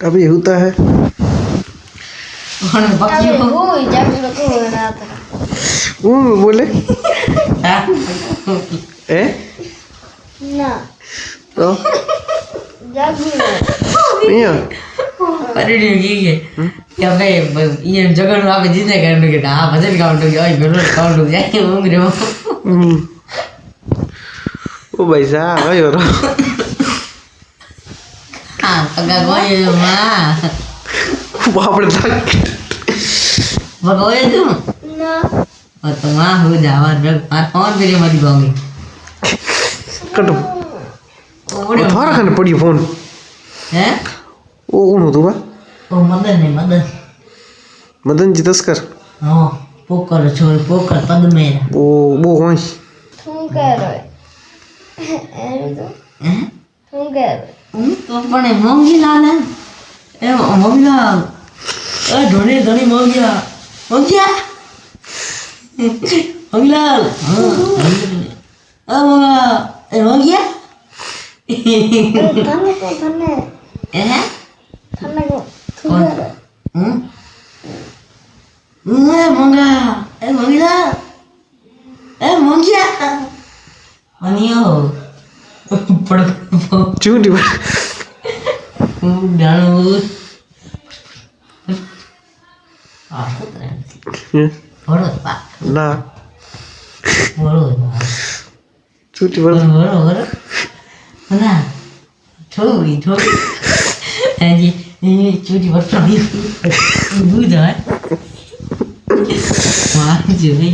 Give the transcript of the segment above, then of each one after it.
कभी होता है और बाकी वो जागरूक को रहा था वो बोले ए ना तो जागरूक नहीं परिणी की કે ભાઈ ये जगन आप जीते करने के ना भजन काउंट के ओए बेलो काउंट हो जाए उंग रे ओ भाई साहब भाई और हां पगा गोए मां बाप रे तक भगोए तुम ना और तुम मां हो जावा रे मां फोन पे मत गोंगे कटो ओड़े थारा खाने पड़ी फोन हैं ओ कौन हो तू बा ओ मदन ने मदन मदन जी तस्कर हां पोकर छोड़ पोकर पद में वो कौन तुम कह रहे तो हैं तुम कह रहे तो अपने मोंगी लाल है ए मोंगी लाल ए ढोने धनी मोंगी लाल हां मोंगा ए मोंगी थाने को थाने हैं थाने को तुम कह रहे मोंगा ए मोंगी लाल ए मोंगी मनियो पड़ चूंटी बा डालो aku terang orang pak ना orang चूंटी बा orang mana छोरी जी ini cuci botol ibu dah wah jadi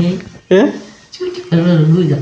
हैं cuci botol ibu dah